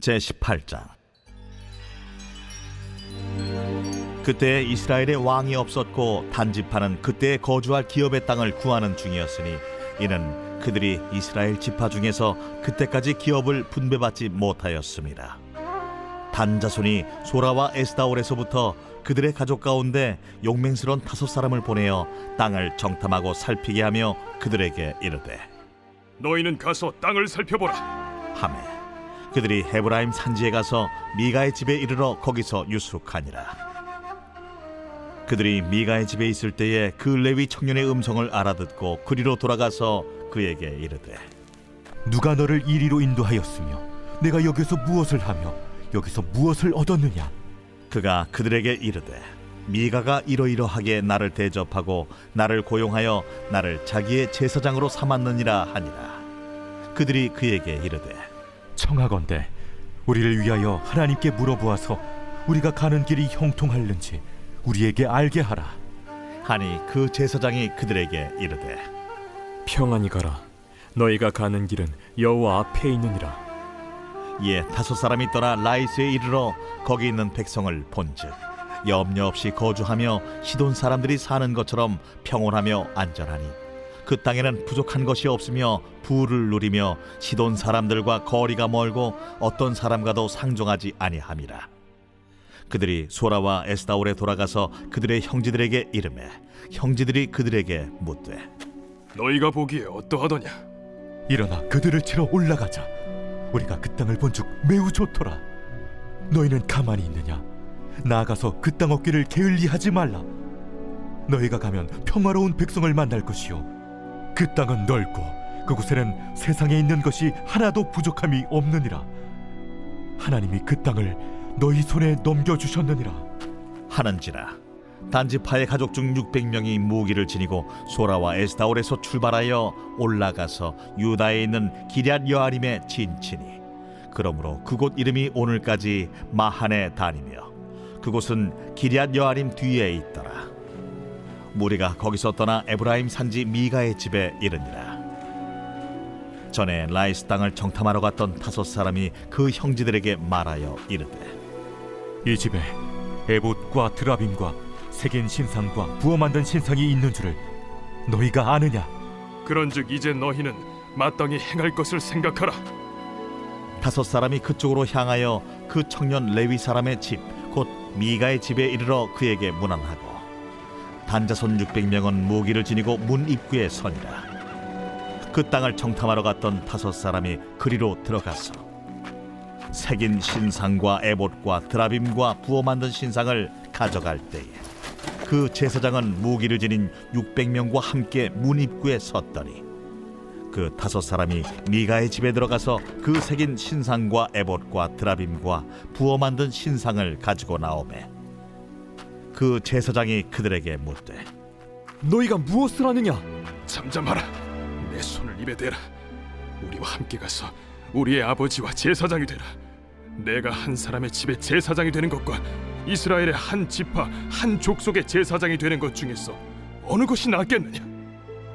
제18장. 그때 이스라엘에 왕이 없었고 단지파는 그때 거주할 기업의 땅을 구하는 중이었으니 이는 그들이 이스라엘 지파 중에서 그때까지 기업을 분배받지 못하였습니다. 단 자손이 소라와 에스다올에서부터 그들의 가족 가운데 용맹스러운 5사람을 보내어 땅을 정탐하고 살피게 하며 그들에게 이르되, 너희는 가서 땅을 살펴보라. 하매 그들이 헤브라임 산지에 가서 미가의 집에 이르러 거기서 유숙하니라. 그들이 미가의 집에 있을 때에 그 레위 청년의 음성을 알아듣고 그리로 돌아가서 그에게 이르되, 누가 너를 이리로 인도하였으며 내가 여기서 무엇을 하며 여기서 무엇을 얻었느냐? 그가 그들에게 이르되, 미가가 이러이러하게 나를 대접하고 나를 고용하여 나를 자기의 제사장으로 삼았느니라 하니라. 그들이 그에게 이르되, 청하건대 우리를 위하여 하나님께 물어보아서 우리가 가는 길이 형통할는지 우리에게 알게 하라. 하니 그 제사장이 그들에게 이르되, 평안히 가라. 너희가 가는 길은 여호와 앞에 있느니라. 이에 5사람이 떠나 라이스에 이르러 거기 있는 백성을 본즉 염려 없이 거주하며 시돈 사람들이 사는 것처럼 평온하며 안전하니 그 땅에는 부족한 것이 없으며 부를 누리며 시돈 사람들과 거리가 멀고 어떤 사람과도 상종하지 아니함이라. 그들이 소라와 에스다올에 돌아가서 그들의 형제들에게 이르매 형제들이 그들에게 묻되, 너희가 보기에 어떠하더냐? 일어나 그들을 치러 올라가자. 우리가 그 땅을 본즉 매우 좋더라. 너희는 가만히 있느냐? 나아가서 그 땅 얻기를 게을리하지 말라. 너희가 가면 평화로운 백성을 만날 것이요 그 땅은 넓고 그곳에는 세상에 있는 것이 하나도 부족함이 없느니라. 하나님이 그 땅을 너희 손에 넘겨주셨느니라 하는지라. 단지파의 가족 중 600명이 무기를 지니고 소라와 에스다올에서 출발하여 올라가서 유다에 있는 기럇 여아림에 진치니 그러므로 그곳 이름이 오늘까지 마하네 단이며 그곳은 기럇 여아림 뒤에 있더라. 무리가 거기서 떠나 에브라임 산지 미가의 집에 이르니라. 전에 라이스 땅을 정탐하러 갔던 5사람이 그 형제들에게 말하여 이르되, 이 집에 에봇과 드라빔과 새긴 신상과 부어 만든 신상이 있는 줄을 너희가 아느냐? 그런즉 이제 너희는 마땅히 행할 것을 생각하라. 5사람이 그쪽으로 향하여 그 청년 레위 사람의 집 곧 미가의 집에 이르러 그에게 문안하고 단자손 600명은 무기를 지니고 문 입구에 서니라. 그 땅을 정탐하러 갔던 5사람이 그리로 들어가서 새긴 신상과 에봇과 드라빔과 부어 만든 신상을 가져갈 때에 그 제사장은 무기를 지닌 600명과 함께 문 입구에 섰더니 그 5사람이 미가의 집에 들어가서 그 새긴 신상과 에봇과 드라빔과 부어 만든 신상을 가지고 나오매 그 제사장이 그들에게 묻되, 너희가 무엇을 하느냐? 잠잠하라. 내 손을 입에 대라. 우리와 함께 가서 우리의 아버지와 제사장이 되라. 내가 한 사람의 집에 제사장이 되는 것과 이스라엘의 한 지파 한 족속의 제사장이 되는 것 중에서 어느 것이 낫겠느냐?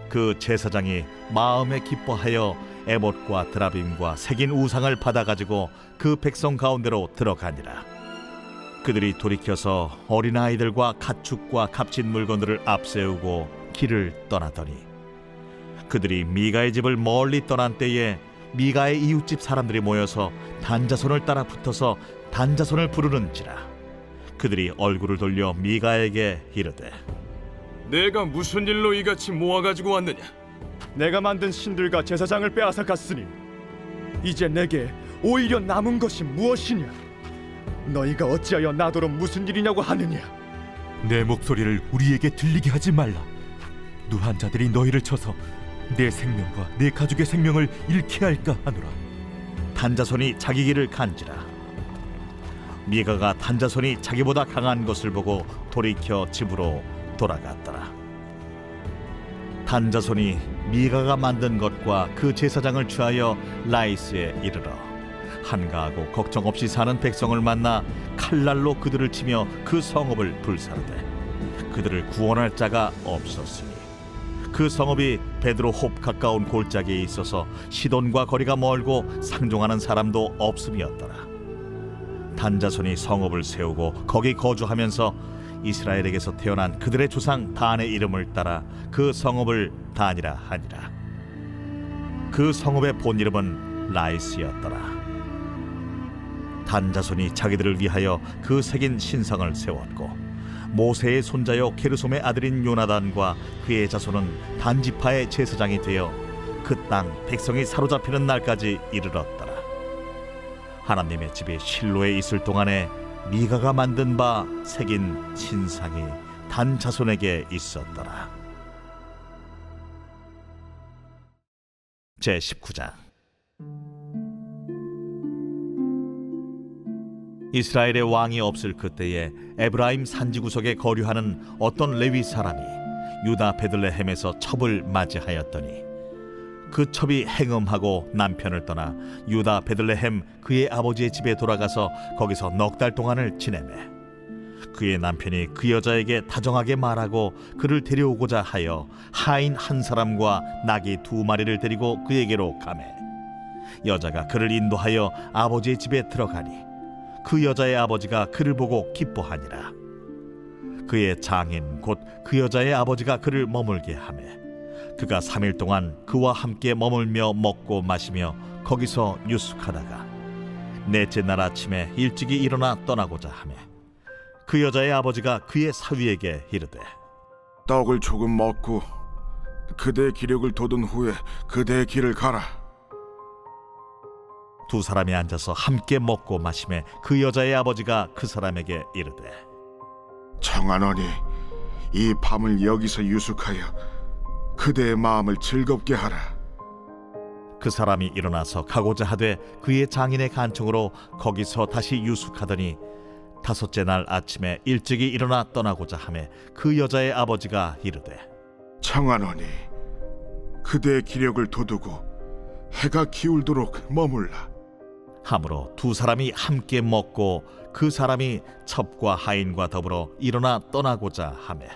그 제사장이 마음에 기뻐하여 에봇과 드라빔과 새긴 우상을 받아가지고 그 백성 가운데로 들어가니라. 그들이 돌이켜서 어린아이들과 가축과 값진 물건들을 앞세우고 길을 떠나더니 그들이 미가의 집을 멀리 떠난 때에 미가의 이웃집 사람들이 모여서 단자손을 따라 붙어서 단자손을 부르는지라. 그들이 얼굴을 돌려 미가에게 이르되, 내가 무슨 일로 이같이 모아가지고 왔느냐? 내가 만든 신들과 제사장을 빼앗아 갔으니 이제 내게 오히려 남은 것이 무엇이냐? 너희가 어찌하여 나더러 무슨 일이냐고 하느냐? 내 목소리를 우리에게 들리게 하지 말라. 누한 자들이 너희를 쳐서 내 생명과 내 가족의 생명을 잃게 할까 하노라. 단자손이 자기 길을 간지라. 미가가 단자손이 자기보다 강한 것을 보고 돌이켜 집으로 돌아갔더라. 단자손이 미가가 만든 것과 그 제사장을 취하여 라이스에 이르러 한가하고 걱정 없이 사는 백성을 만나 칼날로 그들을 치며 그 성읍을 불사르되 그들을 구원할 자가 없었으니 그 성읍이 베드로홉 가까운 골짜기에 있어서 시돈과 거리가 멀고 상종하는 사람도 없음이었더라. 단자손이 성읍을 세우고 거기 거주하면서 이스라엘에게서 태어난 그들의 조상 단의 이름을 따라 그 성읍을 단이라 하니라. 그 성읍의 본 이름은 라이스였더라. 단자손이 자기들을 위하여 그 새긴 신상을 세웠고 모세의 손자요 게르솜의 아들인 요나단과 그의 자손은 단지파의 제사장이 되어 그 땅 백성이 사로잡히는 날까지 이르렀더라. 하나님의 집이 실로에 있을 동안에 미가가 만든 바 새긴 신상이 단 자손에게 있었더라. 제19장. 이스라엘의 왕이 없을 그때에 에브라임 산지 구석에 거류하는 어떤 레위 사람이 유다 베들레헴에서 첩을 맞이하였더니 그 첩이 행음하고 남편을 떠나 유다 베들레헴 그의 아버지의 집에 돌아가서 거기서 넉 달 동안을 지내매 그의 남편이 그 여자에게 다정하게 말하고 그를 데려오고자 하여 하인 한 사람과 나귀 2마리를 데리고 그에게로 가매 여자가 그를 인도하여 아버지의 집에 들어가니 그 여자의 아버지가 그를 보고 기뻐하니라. 그의 장인 곧 그 여자의 아버지가 그를 머물게 하매 그가 3일 동안 그와 함께 머물며 먹고 마시며 거기서 유숙하다가 넷째 날 아침에 일찍이 일어나 떠나고자 하매 그 여자의 아버지가 그의 사위에게 이르되 떡을 조금 먹고 그대의 기력을 돋운 후에 그대의 길을 가라. 두 사람이 앉아서 함께 먹고 마시매 그 여자의 아버지가 그 사람에게 이르되 청하노니 이 밤을 여기서 유숙하여 그대의 마음을 즐겁게 하라. 그 사람이 일어나서 가고자 하되 그의 장인의 간청으로 거기서 다시 유숙하더니 5째 날 아침에 일찍이 일어나 떠나고자 하매 그 여자의 아버지가 이르되 청하노니 그대의 기력을 돋우고 해가 기울도록 머물라. 하므로 두 사람이 함께 먹고 그 사람이 첩과 하인과 더불어 일어나 떠나고자 하매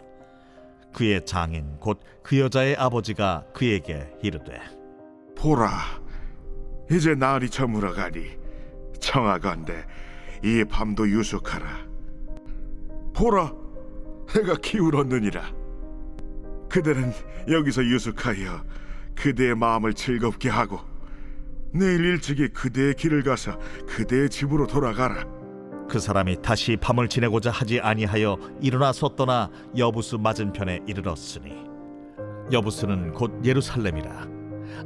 그의 장인 곧 그 여자의 아버지가 그에게 이르되 보라, 이제 날이 저물어가니 청하건대 이 밤도 유숙하라. 보라, 해가 기울었느니라. 그대는 여기서 유숙하여 그대의 마음을 즐겁게 하고 내일 일찍이 그대의 길을 가서 그대의 집으로 돌아가라. 그 사람이 다시 밤을 지내고자 하지 아니하여 일어나서 떠나 여부스 맞은편에 이르렀으니 여부스는 곧 예루살렘이라.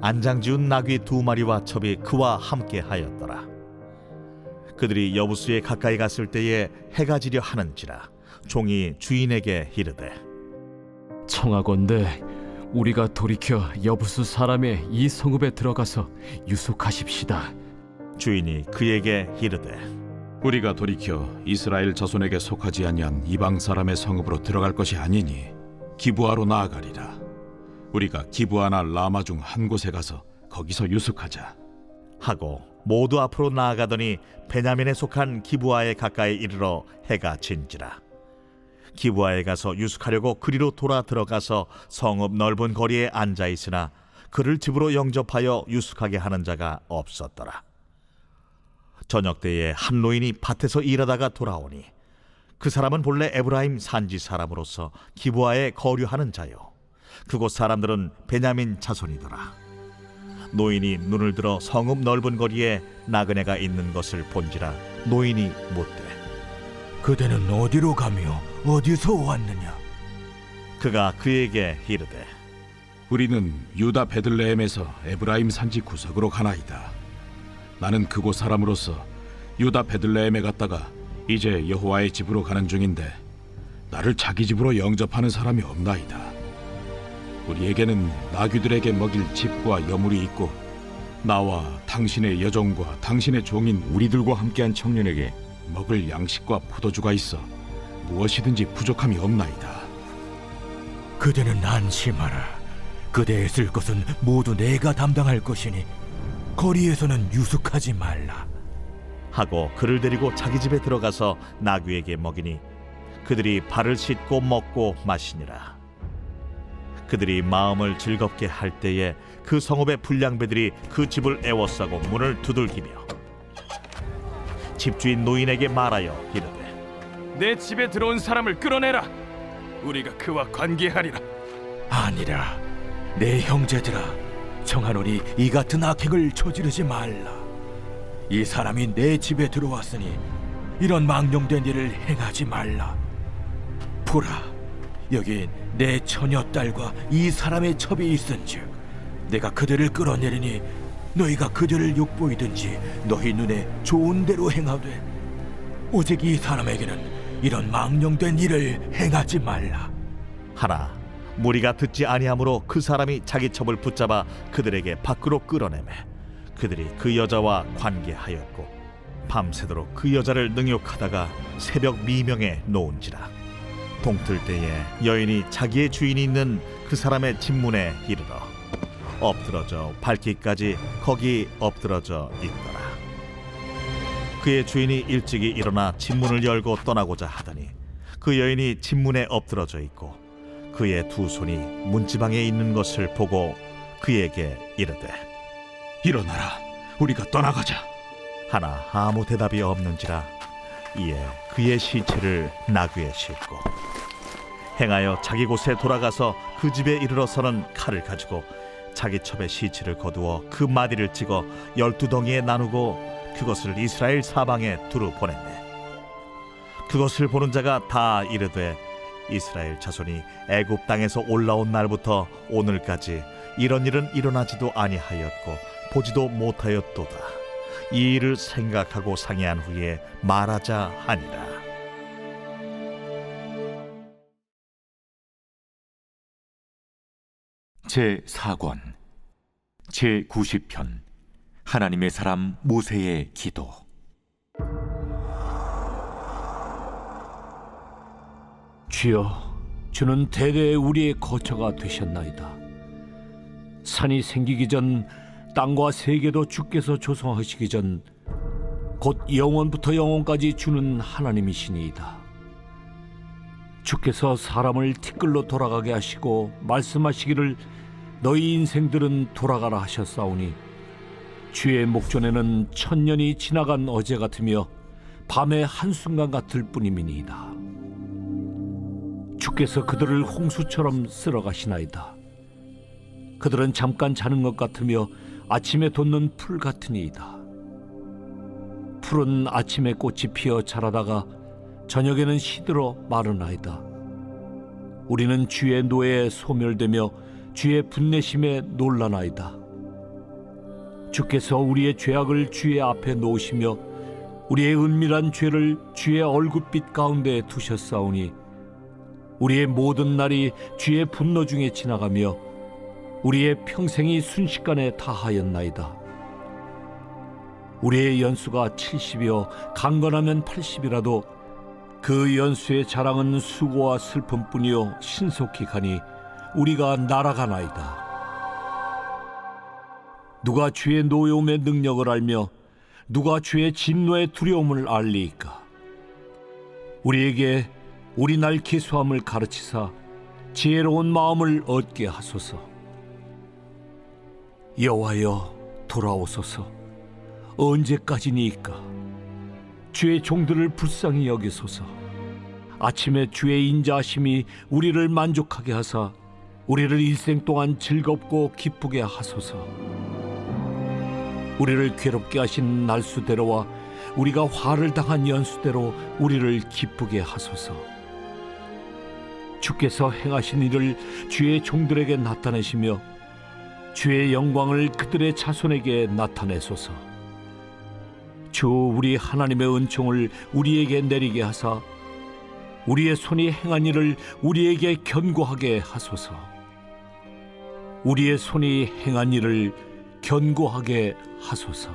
안장지운 나귀 2마리와 첩이 그와 함께 하였더라. 그들이 여부스에 가까이 갔을 때에 해가 지려 하는지라 종이 주인에게 이르되 청하건대 우리가 돌이켜 여부수 사람의 이 성읍에 들어가서 유숙하십시다. 주인이 그에게 이르되 우리가 돌이켜 이스라엘 자손에게 속하지 아니한 이방 사람의 성읍으로 들어갈 것이 아니니 기브아로 나아가리라. 우리가 기브아나 라마 중 한 곳에 가서 거기서 유숙하자 하고 모두 앞으로 나아가더니 베냐민에 속한 기브아에 가까이 이르러 해가 진지라. 기브아에 가서 유숙하려고 그리로 돌아 들어가서 성읍 넓은 거리에 앉아 있으나 그를 집으로 영접하여 유숙하게 하는 자가 없었더라. 저녁 때에 한 노인이 밭에서 일하다가 돌아오니 그 사람은 본래 에브라임 산지 사람으로서 기브아에 거류하는 자요 그곳 사람들은 베냐민 자손이더라. 노인이 눈을 들어 성읍 넓은 거리에 나그네가 있는 것을 본지라 노인이 묻되 그대는 어디로 가며 어디서 왔느냐? 그가 그에게 이르되 우리는 유다 베들레헴에서 에브라임 산지 구석으로 가나이다. 나는 그곳 사람으로서 유다 베들레헴에 갔다가 이제 여호와의 집으로 가는 중인데 나를 자기 집으로 영접하는 사람이 없나이다. 우리에게는 나귀들에게 먹일 집과 여물이 있고 나와 당신의 여종과 당신의 종인 우리들과 함께한 청년에게 먹을 양식과 포도주가 있어 무엇이든지 부족함이 없나이다. 그대는 안심하라. 그대의 쓸 것은 모두 내가 담당할 것이니 거리에서는 유숙하지 말라. 하고 그를 데리고 자기 집에 들어가서 나귀에게 먹이니 그들이 발을 씻고 먹고 마시니라. 그들이 마음을 즐겁게 할 때에 그 성읍의 불량배들이 그 집을 애워싸고 문을 두들기며 집주인 노인에게 말하여 이르되 내 집에 들어온 사람을 끌어내라. 우리가 그와 관계하리라. 아니라 내 형제들아, 청하노니 이 같은 악행을 저지르지 말라. 이 사람이 내 집에 들어왔으니 이런 망령된 일을 행하지 말라. 보라, 여기 내 처녀 딸과 이 사람의 첩이 있은즉 내가 그들을 끌어내리니 너희가 그들을 욕보이든지 너희 눈에 좋은 대로 행하되 오직 이 사람에게는 이런 망령된 일을 행하지 말라. 하나 무리가 듣지 아니하므로 그 사람이 자기 첩을 붙잡아 그들에게 밖으로 끌어내매 그들이 그 여자와 관계하였고 밤새도록 그 여자를 능욕하다가 새벽 미명에 놓은지라. 동틀 때에 여인이 자기의 주인이 있는 그 사람의 집문에 이르러 엎드러져 밟기까지 거기 엎드러져 있더라. 그의 주인이 일찍이 일어나 집문을 열고 떠나고자 하더니 그 여인이 집문에 엎드러져 있고 그의 두 손이 문지방에 있는 것을 보고 그에게 이르되 일어나라, 우리가 떠나가자. 하나 아무 대답이 없는지라. 이에 그의 시체를 나귀에 싣고 행하여 자기 곳에 돌아가서 그 집에 이르러서는 칼을 가지고 자기 첩의 시체를 거두어 그 마디를 찍어 12덩이에 나누고 그것을 이스라엘 사방에 두루 보냈네. 그것을 보는 자가 다 이르되 이스라엘 자손이 애굽 땅에서 올라온 날부터 오늘까지 이런 일은 일어나지도 아니하였고 보지도 못하였도다. 이 일을 생각하고 상의한 후에 말하자 하니라. 제4권 제90편 하나님의 사람 모세의 기도. 주여, 주는 대대 우리의 거처가 되셨나이다. 산이 생기기 전 땅과 세계도 주께서 조성하시기 전 곧 영원부터 영원까지 주는 하나님이시니이다. 주께서 사람을 티끌로 돌아가게 하시고 말씀하시기를 너희 인생들은 돌아가라 하셨사오니 주의 목전에는 천년이 지나간 어제 같으며 밤의 한순간 같을 뿐임이니이다. 주께서 그들을 홍수처럼 쓸어가시나이다. 그들은 잠깐 자는 것 같으며 아침에 돋는 풀 같으니이다. 풀은 아침에 꽃이 피어 자라다가 저녁에는 시들어 마르나이다. 우리는 주의 노에 소멸되며 주의 분내심에 놀라나이다. 주께서 우리의 죄악을 주의 앞에 놓으시며 우리의 은밀한 죄를 주의 얼굴빛 가운데 두셨사오니 우리의 모든 날이 주의 분노 중에 지나가며 우리의 평생이 순식간에 다하였나이다. 우리의 연수가 70이요 강건하면 80이라도 그 연수의 자랑은 수고와 슬픔뿐이요 신속히 가니 우리가 날아가나이다. 누가 주의 노여움의 능력을 알며 누가 주의 진노의 두려움을 알리이까? 우리에게 우리 날 기수함을 가르치사 지혜로운 마음을 얻게 하소서. 여호와여, 돌아오소서. 언제까지니이까? 주의 종들을 불쌍히 여기소서. 아침에 주의 인자하심이 우리를 만족하게 하사 우리를 일생 동안 즐겁고 기쁘게 하소서. 우리를 괴롭게 하신 날수대로와 우리가 화를 당한 연수대로 우리를 기쁘게 하소서. 주께서 행하신 일을 주의 종들에게 나타내시며 주의 영광을 그들의 자손에게 나타내소서. 주 우리 하나님의 은총을 우리에게 내리게 하사 우리의 손이 행한 일을 우리에게 견고하게 하소서. 우리의 손이 행한 일을 견고하게 하소서.